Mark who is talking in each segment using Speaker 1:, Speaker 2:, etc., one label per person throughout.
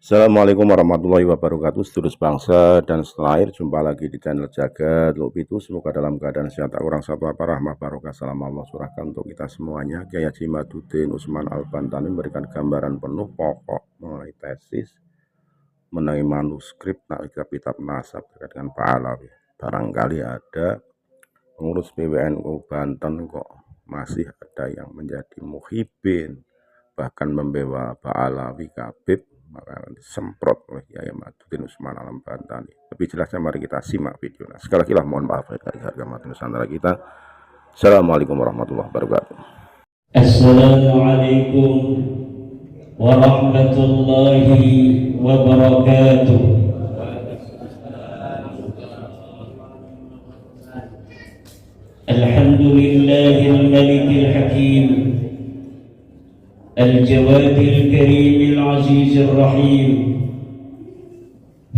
Speaker 1: Assalamualaikum warahmatullahi wabarakatuh, sedulur bangsa dan setanah air. Jumpa lagi di channel Jagat Lopitu. Semoga dalam keadaan sehat, tak kurang satu apa, rahmah barokah salam Allah surahkan untuk kita semuanya. Kiai Haji Maduddin Usman Al-Bantani memberikan gambaran penuh pokok mengenai tesis mengenai manuskrip kitab nasab terkait dengan Pak Alawi. Barangkali ada pengurus PWNU Banten kok masih ada yang menjadi muhibin, bahkan membawa Pak Alawi Kabib, maka disemprot oleh Kiai Maduddin Usman Al-Bantani. Lebih jelasnya mari kita simak videonya. Sekali lagi mohon maaf dari harga mati Nusantara kita. Assalamualaikum warahmatullahi wabarakatuh.
Speaker 2: Assalamualaikum warahmatullahi wabarakatuh. Alhamdulillahil malikil hakim, al-jawadil karimil azizir rahim,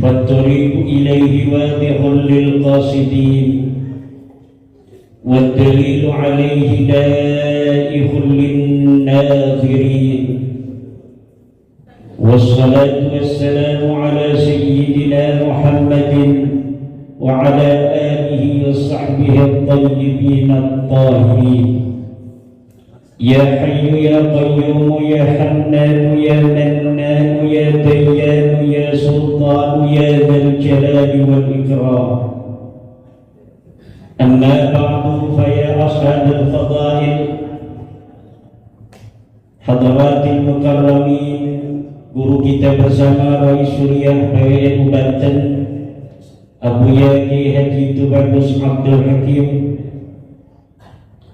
Speaker 2: fattariqu ilayhi wadihun lil qasidin, waddalilu alayhi daihun lin nazirin. Wassalatu wassalamu ala sayyidina Muhammadin wa ala alihi wa sahbihi at-tayyibin at-tahirin. Ya Hayyu ya Qayyum ya Hannan ya Mannan ya Dayyan ya Sultan ya Dzal Jalali wal Ikram. Amma ba'du fa ya ashabal fadail, hadaratil mukarramin, guru kita bersama Rais Suriah PWNU Banten Abu Yaki Haji Tubagus Abdul Hakim,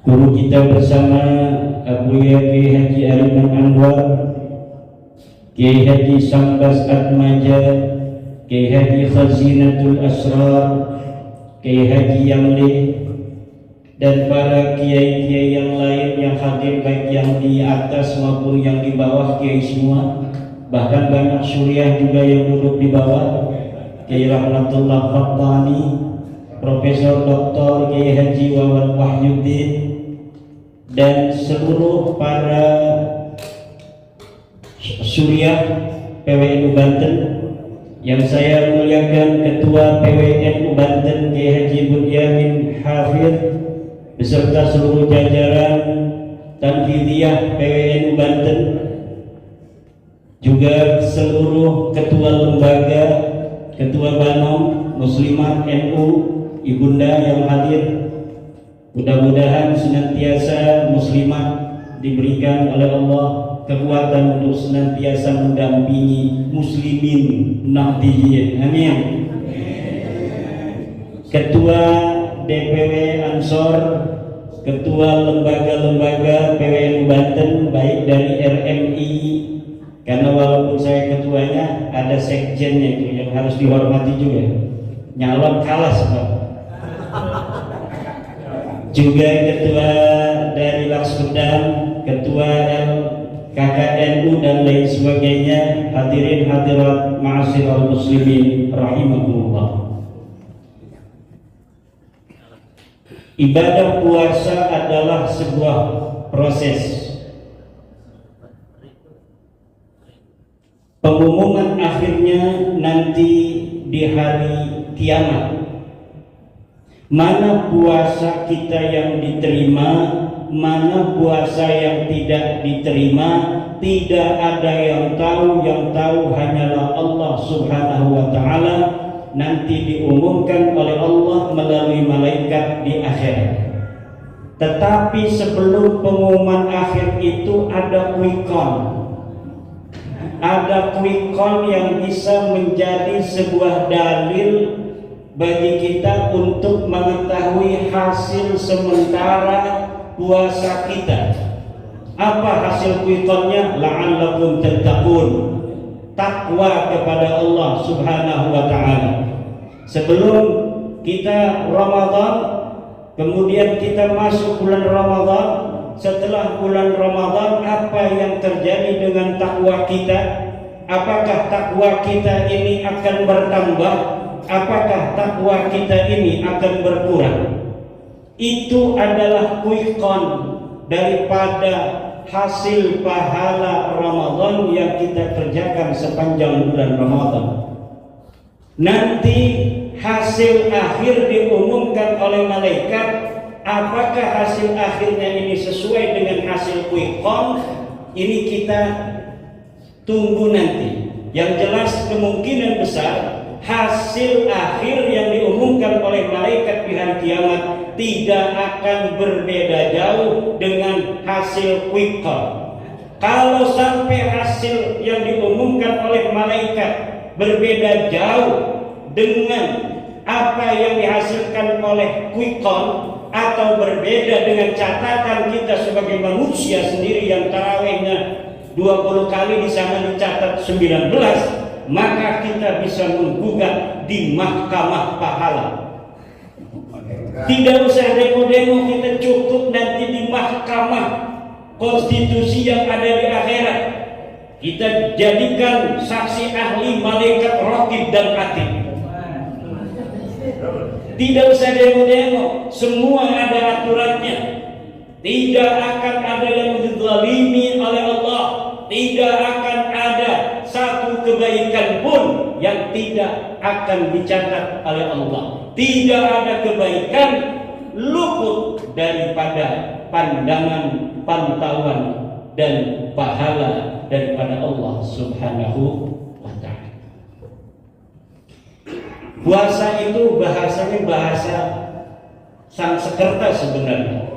Speaker 2: guru kita bersama Abu Yaki Haji Aliman Anwar, Kiai Haji Sambas Atmaja, Kiai Haji Khazinatul Asrar, Kiai Haji Yamli, dan para kiai-kiai yang lain yang hadir, baik yang di atas maupun yang di bawah, kiai semua, bahkan banyak Suriah juga yang duduk di bawah. Kiai Rahmatullah Fattani, Profesor Dr. Kiai Haji Wawan Wahyuddin, dan seluruh para Suriah PWNU Banten yang saya muliakan, Ketua PWNU Banten Kiai Haji Bunyamin Hafid beserta seluruh jajaran Tanfidiyah PWNU Banten, juga seluruh ketua lembaga, ketua Banom Muslimat NU, ibunda yang hadir. Mudah-mudahan senantiasa muslimat diberikan oleh Allah kekuatan untuk senantiasa mendampingi muslimin nahdiyin. Amin. Ketua DPW Ansor, ketua lembaga-lembaga PWNU Banten, baik dari RMI, karena walaupun saya ketuanya, ada sekjennya itu yang harus dihormati juga. Nyalon kalah sebab. Juga ketua dari Laksudam, ketua KKNU dan lain sebagainya. Hadirin hadirat ma'asyiral muslimin rahimakumullah. Ibadah puasa adalah sebuah proses. Pengumuman akhirnya nanti di hari kiamat. Mana puasa kita yang diterima, mana puasa yang tidak diterima, tidak ada yang tahu hanyalah Allah Subhanahu wa ta'ala. Nanti diumumkan oleh Allah melalui malaikat di akhirat. Tetapi sebelum pengumuman akhir itu ada quick count. Ada quick count yang bisa menjadi sebuah dalil bagi kita untuk mengetahui hasil sementara puasa kita. Apa hasil quick count-nya? La'allakum tattaqun, takwa kepada Allah Subhanahu wa ta'ala. Sebelum kita Ramadan, kemudian kita masuk bulan Ramadan. Setelah bulan Ramadan, apa yang terjadi dengan takwa kita? Apakah takwa kita ini akan bertambah? Apakah takwa kita ini akan berkurang? Itu adalah quick count daripada hasil pahala Ramadan yang kita kerjakan sepanjang bulan Ramadan. Nanti hasil akhir diumumkan oleh malaikat. Apakah hasil akhirnya ini sesuai dengan hasil quick count? Ini kita tunggu nanti. Yang jelas kemungkinan besar hasil akhir yang diumumkan oleh malaikat di hari kiamat tidak akan berbeda jauh dengan hasil quick count. Kalau sampai hasil yang diumumkan oleh malaikat berbeda jauh dengan apa yang dihasilkan oleh quick count, atau berbeda dengan catatan kita sebagai manusia sendiri yang tarawihnya 20 kali di sana dicatat 19, maka kita bisa menggugat di mahkamah pahala. Tidak usah demo-demo, kita cukup nanti di mahkamah konstitusi yang ada di akhirat. Kita jadikan saksi ahli malaikat raqib dan atid. Tidak usah demo-demo, semua ada aturannya. Tidak akan ada yang dizalimi oleh Allah. Tidak akan ada satu kebaikan pun yang tidak akan dicatat oleh Allah. Tidak ada kebaikan luput daripada pandangan, pantauan dan pahala daripada Allah Subhanahu wa ta'ala. Puasa itu bahasanya bahasa Sanskerta sebenarnya.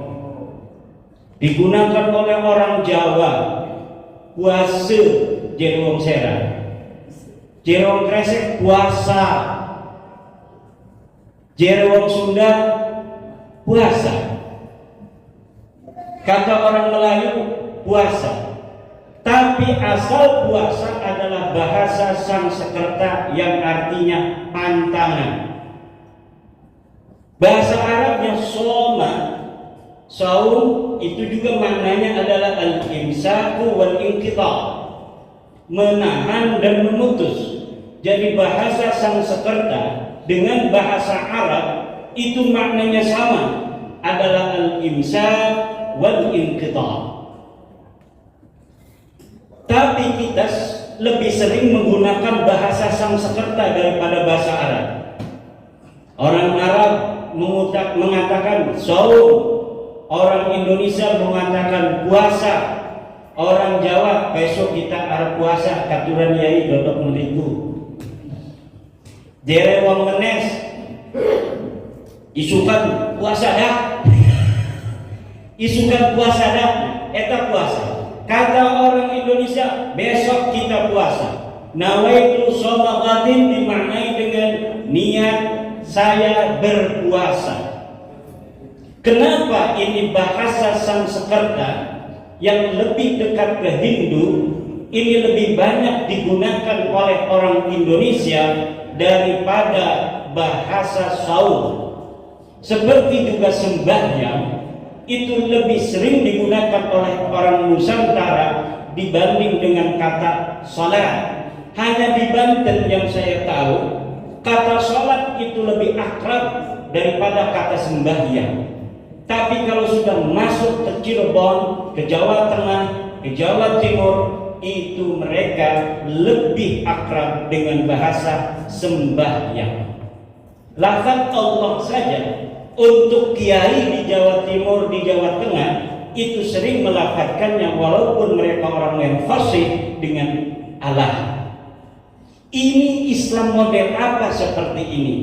Speaker 2: Digunakan oleh orang Jawa. Puasa jerwong sera, jerwong kresek puasa, jerwong Sunda puasa. Kata orang Melayu puasa. Tapi asal puasa adalah bahasa Sanskerta yang artinya pantangan. Bahasa Arabnya soma, saum, itu juga maknanya adalah al-imsaku wal inqita, menahan dan memutus. Jadi bahasa Sanskerta dengan bahasa Arab itu maknanya sama, adalah al-imsak wal inqita. Tapi kita lebih sering menggunakan bahasa Sanskerta daripada bahasa Arab. Orang Arab mengatakan saum, orang Indonesia mengatakan puasa, orang Jawa besok kita arep puasa, katuran yai dodok meniku. Jere wong menes isukan puasa dah. Isukan puasa dah, eta puasa. Kata orang Indonesia, besok kita puasa. Nawaitu shoma ghadin dimaknai dengan niat saya berpuasa. Kenapa ini bahasa Sanskerta yang lebih dekat ke Hindu ini lebih banyak digunakan oleh orang Indonesia daripada bahasa saum? Seperti juga sembahyang itu lebih sering digunakan oleh orang Nusantara dibanding dengan kata salat. Hanya di Banten yang saya tahu kata salat itu lebih akrab daripada kata sembahyang. Tapi kalau sudah masuk ke Cirebon, ke Jawa Tengah, ke Jawa Timur, itu mereka lebih akrab dengan bahasa sembahyang. Lafaz Allah saja untuk kiai di Jawa Timur, di Jawa Tengah itu sering melafazkannya walaupun mereka orang yang fasih dengan Allah. Ini Islam model apa seperti ini?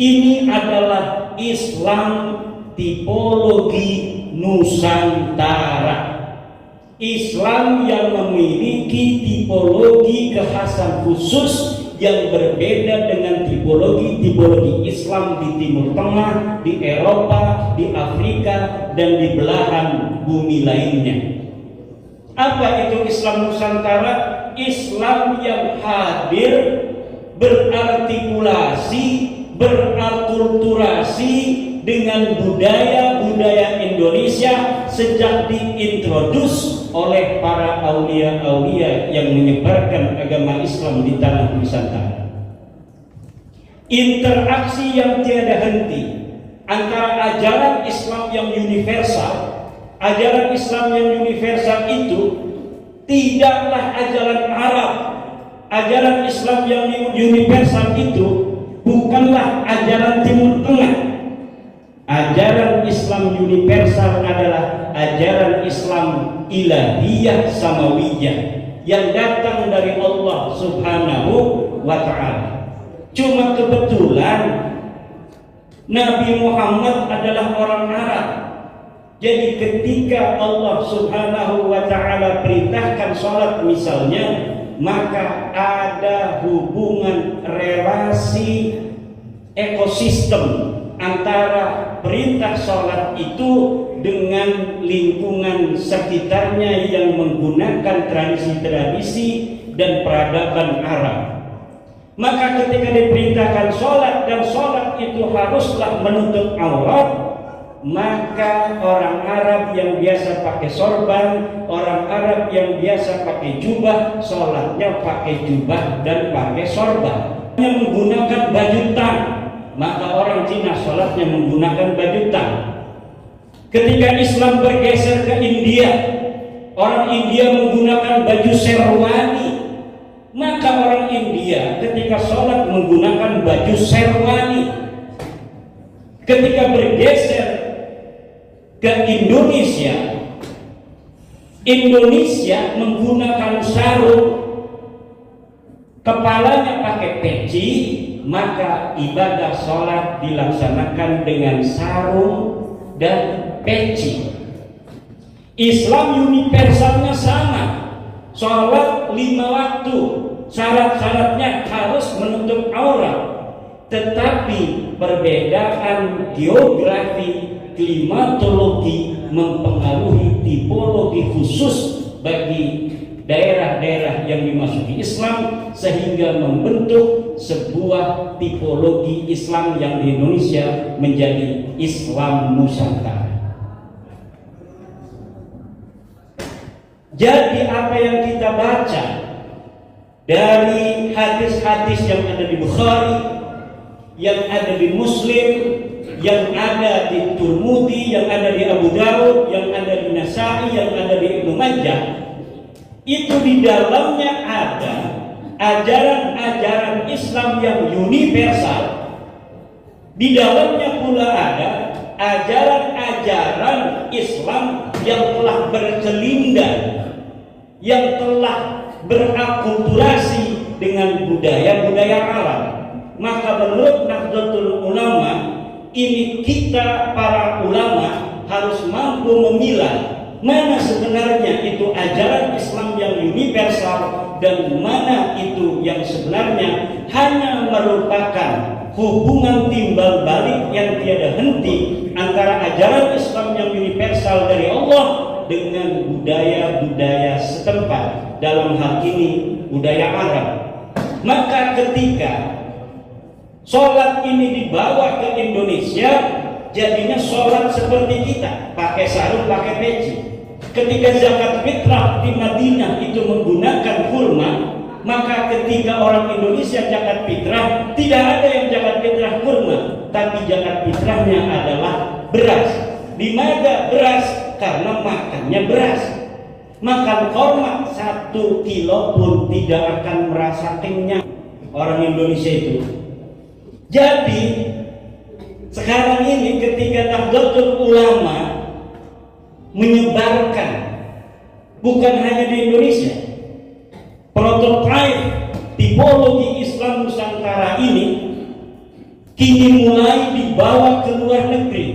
Speaker 2: Ini adalah Islam tipologi Nusantara. Islam yang memiliki tipologi kekhasan khusus yang berbeda dengan tipologi Islam di Timur Tengah, di Eropa, di Afrika, dan di belahan bumi lainnya. Apa itu Islam Nusantara? Islam yang hadir, berartikulasi, berakulturasi dengan budaya-budaya Indonesia sejak diintrodus oleh para aulia-aulia yang menyebarkan agama Islam di tanah Nusantara. Interaksi yang tiada henti antara ajaran Islam yang universal ajaran Islam yang universal itu tidaklah ajaran Arab. Ajaran Islam yang universal itu bukanlah ajaran Timur Tengah. Ajaran Islam universal adalah ajaran Islam ilahiyah samawiyah yang datang dari Allah Subhanahu wa ta'ala. Cuma kebetulan Nabi Muhammad adalah orang Arab. Jadi ketika Allah Subhanahu wa ta'ala perintahkan sholat misalnya, maka ada hubungan relasi ekosistem antara perintah sholat itu dengan lingkungan sekitarnya yang menggunakan tradisi-tradisi dan peradaban Arab. Maka ketika diperintahkan sholat dan sholat itu haruslah menutup aurat, maka orang Arab yang biasa pakai sorban, orang Arab yang biasa pakai jubah, sholatnya pakai jubah dan pakai sorban. Yang menggunakan baju tang, maka orang Cina sholatnya menggunakan baju tang. Ketika Islam bergeser ke India, orang India menggunakan baju sherwani, maka orang India ketika sholat menggunakan baju sherwani. Ketika bergeser ke Indonesia, Indonesia menggunakan sarung, kepalanya pakai peci, maka ibadah sholat dilaksanakan dengan sarung dan peci. Islam universalnya sama, sholat 5 waktu, syarat-syaratnya harus menutup aurat, tetapi perbedaan geografi klimatologi mempengaruhi tipologi khusus bagi daerah-daerah yang dimasuki Islam, sehingga membentuk sebuah tipologi Islam yang di Indonesia menjadi Islam Nusantara. Jadi apa yang kita baca dari hadis-hadis yang ada di Bukhari, yang ada di Muslim, yang ada di Tirmidzi, yang ada di Abu Dawud, yang ada di Nasa'i, yang ada di Ibnu Majah, itu di dalamnya ada ajaran-ajaran Islam yang universal. Di dalamnya pula ada ajaran-ajaran Islam yang telah berkelindan, yang telah berakulturasi dengan budaya-budaya Arab. Maka menurut Nahdlatul Ulama, ini kita para ulama harus mampu memilah mana sebenarnya itu ajaran Islam yang universal dan mana itu yang sebenarnya hanya merupakan hubungan timbal balik yang tiada henti antara ajaran Islam yang universal dari Allah dengan budaya-budaya setempat, dalam hal ini budaya Arab. Maka ketika sholat ini dibawa ke Indonesia, jadinya sholat seperti kita, pakai sarung, pakai peci. Ketika zakat fitrah di Madinah itu menggunakan kurma, maka ketika orang Indonesia zakat fitrah, tidak ada yang zakat fitrah kurma, tapi zakat fitrahnya adalah beras. Di mana beras? Karena makannya beras. Makan korma 1 kilo pun tidak akan merasa kenyang orang Indonesia itu. Jadi sekarang ini ketika Nahdlatul Ulama menyebarkan, bukan hanya di Indonesia, prototipe tipologi Islam Nusantara ini kini mulai dibawa ke luar negeri,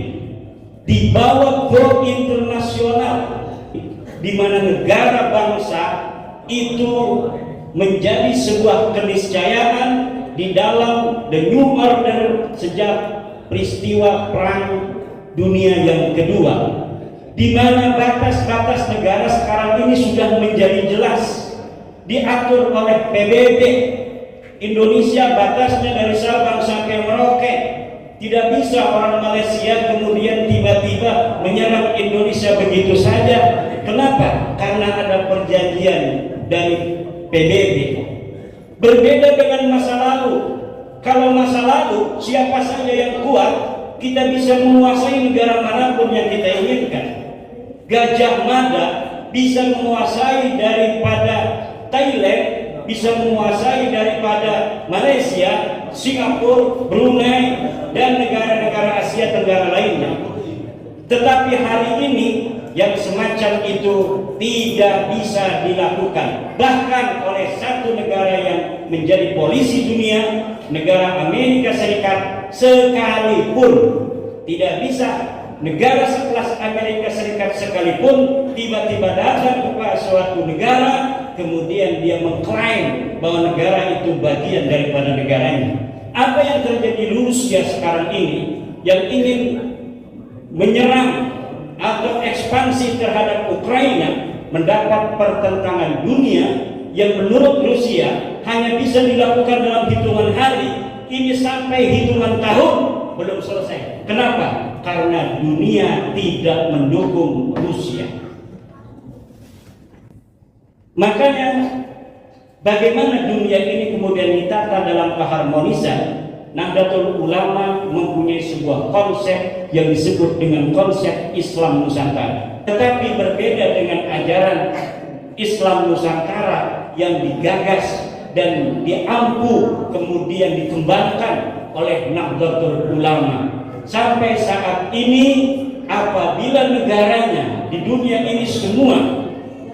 Speaker 2: dibawa go internasional, di mana negara bangsa itu menjadi sebuah keniscayaan di dalam the new order sejak peristiwa perang dunia yang kedua, di mana batas-batas negara sekarang ini sudah menjadi jelas diatur oleh PBB. Indonesia batasnya dari Sabang sampai Merauke. Tidak bisa orang Malaysia kemudian tiba-tiba menyerang Indonesia begitu saja. Kenapa? Karena ada perjanjian dari PBB. Berbeda dengan masa lalu. Kalau masa lalu siapa saja yang kuat, kita bisa menguasai negara manapun yang kita inginkan. Gajah Mada bisa menguasai daripada Thailand, bisa menguasai daripada Malaysia, Singapura, Brunei, dan negara-negara Asia Tenggara lainnya. Tetapi hari ini yang semacam itu tidak bisa dilakukan, bahkan oleh satu negara yang menjadi polisi dunia, negara Amerika Serikat sekalipun. Tidak bisa negara sekelas Amerika Serikat sekalipun tiba-tiba datang kepada suatu negara, kemudian dia mengklaim bahwa negara itu bagian daripada negaranya. Apa yang terjadi di Rusia sekarang ini yang ingin menyerang atau ekspansi terhadap Ukraina mendapat pertentangan dunia yang menurut Rusia hanya bisa dilakukan dalam hitungan hari, ini sampai hitungan tahun belum selesai. Kenapa? Karena dunia tidak mendukung Rusia. Makanya bagaimana dunia ini kemudian ditata dalam keharmonisan? Nahdlatul Ulama mempunyai sebuah konsep yang disebut dengan konsep Islam Nusantara. Tetapi berbeda dengan ajaran Islam Nusantara yang digagas dan diampu kemudian dikembangkan oleh Nahdlatul Ulama. Sampai saat ini apabila negaranya di dunia ini semua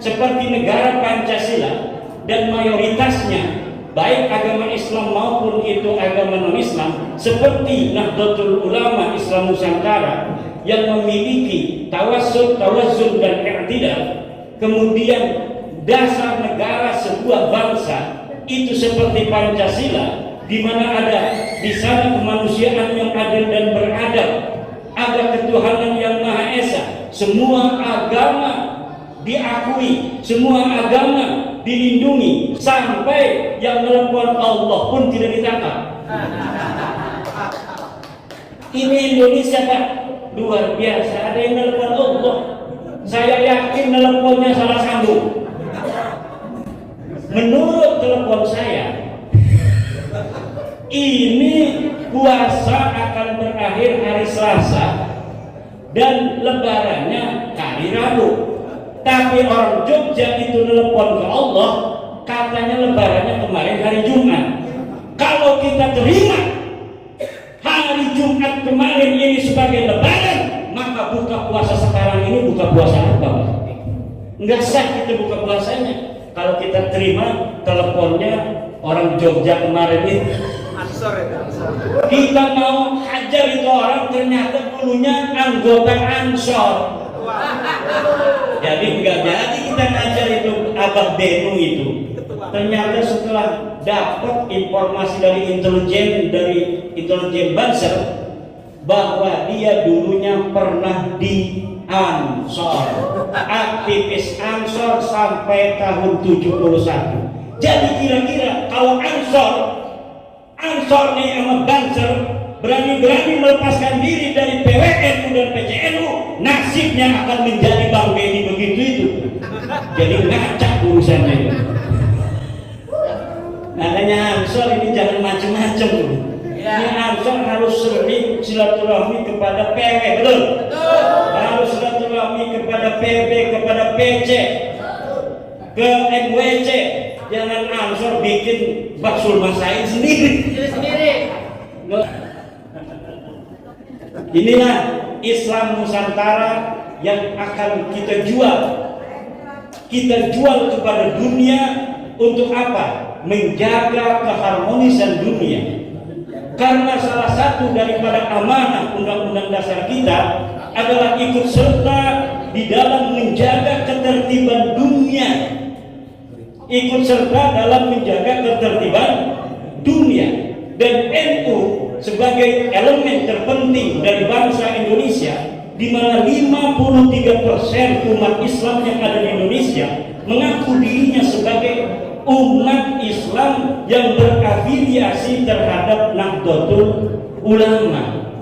Speaker 2: seperti negara Pancasila dan mayoritasnya baik agama Islam maupun itu agama non-Islam, seperti Nahdlatul Ulama Islam Nusantara yang memiliki tawassul, tawazzun dan i'tidal, kemudian dasar negara sebuah bangsa itu seperti Pancasila, di mana ada di sana kemanusiaan yang adil dan beradab, ada ketuhanan yang Maha Esa, semua agama diakui, semua agama dilindungi, sampai yang telepon Allah pun tidak ditangkap. Ini Indonesia Pak, luar biasa. Ada yang telepon Allah, saya yakin teleponnya salah sambung. Menurut telepon saya, ini puasa akan berakhir hari Selasa dan lebarannya hari Rabu. Tapi orang Jogja itu telepon ke Allah, katanya lebarannya kemarin hari Jumat. Kalau kita terima hari Jumat kemarin ini sebagai lebaran, maka buka puasa sekarang ini buka puasa apa? Enggak sah kita buka puasanya. Kalau kita terima teleponnya orang Jogja kemarin itu, kita mau hajar itu orang, ternyata dulunya anggota Ansor. Jadi enggak jadi kita ngajar itu Abah Benu itu. Ternyata setelah dapat informasi dari intelijen Banser bahwa dia dulunya pernah di Ansor, aktivis Ansor sampai tahun 71. Jadi kira-kira kalau Ansor nih sama Banser berani-berani melepaskan diri dari PWNU dan PCNU, nasibnya akan menjadi Bang Benny begitu itu. Jadi ngacak urusannya itu. Makanya Ansor ini jangan macam-macam. Ini Ansor harus sering silaturahmi kepada PW, betul? Harus silaturahmi kepada PB, kepada PC, ke MWC. Jangan Ansor bikin baksul masain sendiri. Inilah Islam Nusantara yang akan kita jual. Kita jual kepada dunia untuk apa? Menjaga keharmonisan dunia. Karena salah satu daripada amanah Undang-Undang Dasar kita adalah ikut serta di dalam menjaga ketertiban dunia. Ikut serta dalam menjaga ketertiban dunia. Dan NU sebagai elemen terpenting dari bangsa Indonesia, di mana 53% umat Islam yang ada di Indonesia mengaku dirinya sebagai umat Islam yang berafiliasi terhadap Nahdlatul Ulama.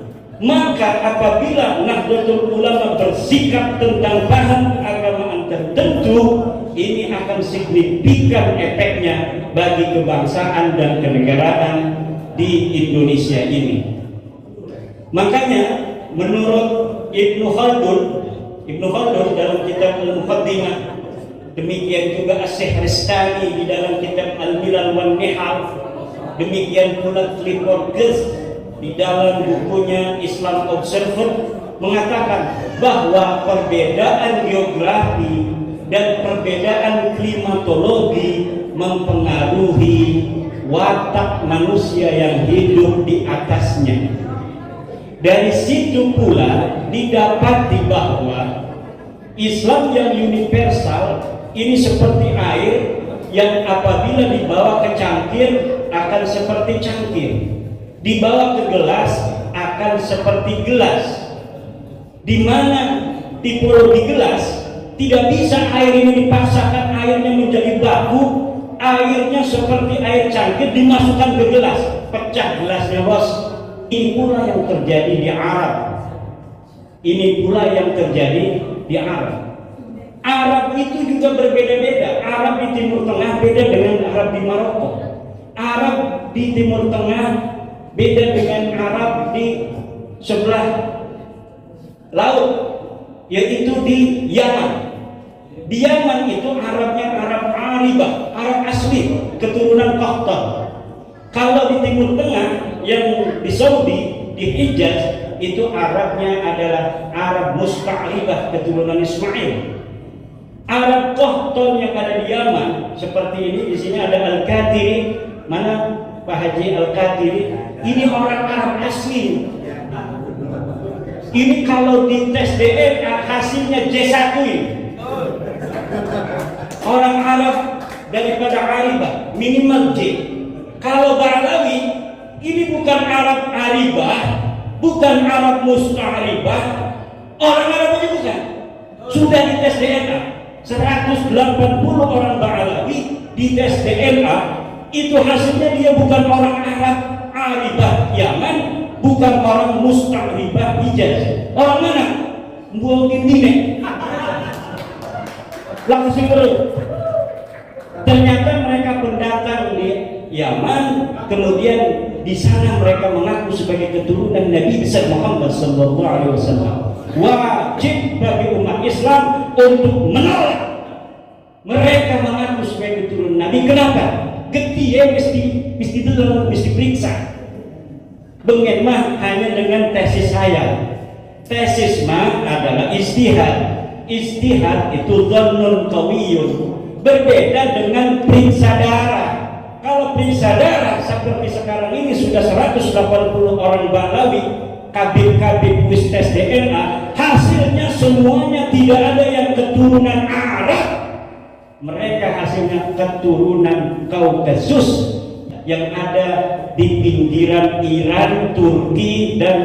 Speaker 2: Maka apabila Nahdlatul Ulama bersikap tentang paham keagamaan tertentu, ini akan signifikan efeknya bagi kebangsaan dan kenegaraan di Indonesia ini. Makanya menurut Ibnu Khaldun Ibnu Khaldun dalam kitab Al-Muqaddimah, demikian juga Asy-Syahristani di dalam kitab Al-Milal wan Nihal, demikian pula Clifford Geertz di dalam bukunya Islam Observer mengatakan bahwa perbedaan geografi dan perbedaan klimatologi mempengaruhi watak manusia yang hidup di atasnya. Dari situ pula didapati bahwa Islam yang universal ini seperti air yang apabila dibawa ke cangkir akan seperti cangkir, dibawa ke gelas akan seperti gelas. Di mana tipologi gelas tidak bisa air ini dipaksakan airnya menjadi baku, airnya seperti air cangkir dimasukkan ke gelas, pecah gelasnya bos. Ini pula yang terjadi di Arab. Ini pula yang terjadi di Arab. Arab itu juga berbeda-beda. Arab di Timur Tengah beda dengan Arab di Maroko. Arab di Timur Tengah beda dengan Arab di sebelah laut, yaitu di Yaman. Di Yaman itu Arabnya Arab Aribah, Arab asli, keturunan Qahtan. Kalau di Timur Tengah, yang di Saudi, di Hijaz, itu Arabnya adalah Arab Musta'ribah, keturunan Ismail. Arab Qahtan yang ada di Yaman seperti ini. Di sini ada Al-Qatiri. Mana Pak Haji Al-Qatiri? Ini orang Arab asli. Ini kalau di tes DNA hasilnya J1 ini. Orang Arab daripada Aribah minimal J. Kalau Ba'lawi ini bukan Arab Aribah, bukan Arab Musta'ribah, orang Arab aja bukan. Sudah di tes DNA 180 orang Ba'lawi di tes DNA itu hasilnya dia bukan orang Arab Aribah Yaman, bukan orang Musta'ribah Hijaz. Orang mana? Mbuangin Nine. Langsung terus. Ternyata mereka pendatang di Yaman, kemudian di sana mereka mengaku sebagai keturunan Nabi besar Muhammad sallallahu alaihi wasallam. Wajib bagi umat Islam untuk menolak mereka mengaku sebagai keturunan Nabi. Kenapa? Getih mesti dulu, mesti periksa. Bengen mah hanya dengan tesis saya. Tesis mah adalah istihad. Istihad itu dhannun qawiyun, berbeda dengan periksa darah. Kalau periksa darah seperti sekarang ini sudah 180 orang Ba'lawi kabin kuis tes DNA, hasilnya semuanya tidak ada yang keturunan Arab. Mereka hasilnya keturunan Kaukasus yang ada di pinggiran Iran, Turki, dan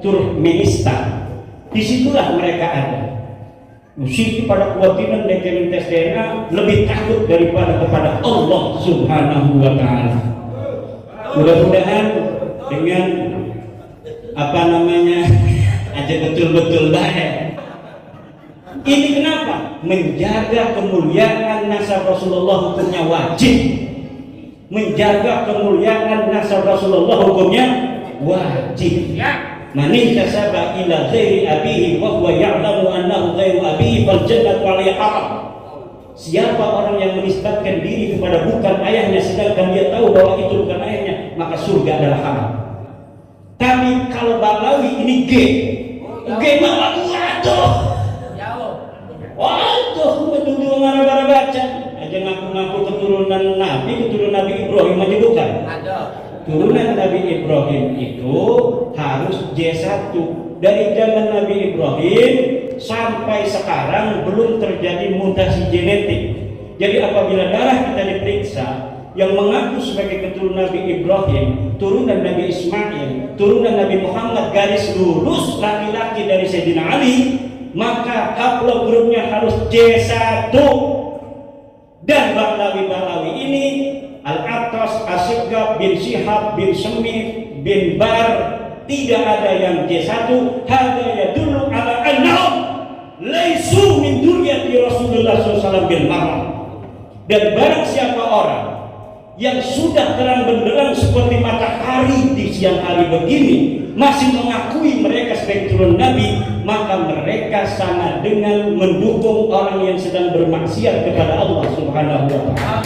Speaker 2: Turkmenistan. Disitulah mereka ada. Musik pada kewakilan dengan tes DNA lebih takut daripada kepada Allah Subhanahu wa Ta'ala. Mudah-mudahan dengan aja betul-betul baik. Ini kenapa? Menjaga kemuliaan nasab Rasulullah hukumnya wajib. Menjaga kemuliaan nasab Rasulullah hukumnya wajib. Manin tasaba ila ghairi abihi wa huwa ya'lamu annahu ghairu abihi fal jannatu 'alaihi haram. Siapa orang yang menisbatkan diri kepada bukan ayahnya sedangkan dia tahu bahwa itu bukan ayahnya, maka surga adalah haram. Tapi kalau Ba'lawi ini G mah waduh. Waduh, betul ngara-ngara baca. Aja ngaku-ngaku keturunan Nabi Ibrahim aja bukan. Turunan Nabi Ibrahim itu harus J1. Dari zaman Nabi Ibrahim sampai sekarang belum terjadi mutasi genetik. Jadi apabila darah kita diperiksa yang mengaku sebagai keturunan Nabi Ibrahim, turunan Nabi Ismail, turunan Nabi Muhammad garis lurus laki-laki dari Sayyidina Ali, maka haplogrupnya harus J1. Dan Ba'lawi ini Al-Attas, Asy'ab bin Syihab bin Semit bin Bar, tidak ada yang J1. Hada yadullu ala annahum laisu min dzurriyyati Rasulullah SAW bil maram. Dan barang siapa orang yang sudah terang benderang seperti matahari di siang hari begini masih mengakui mereka sebagai turun Nabi, maka mereka sama dengan mendukung orang yang sedang bermaksiat kepada Allah Subhanahu wa taala.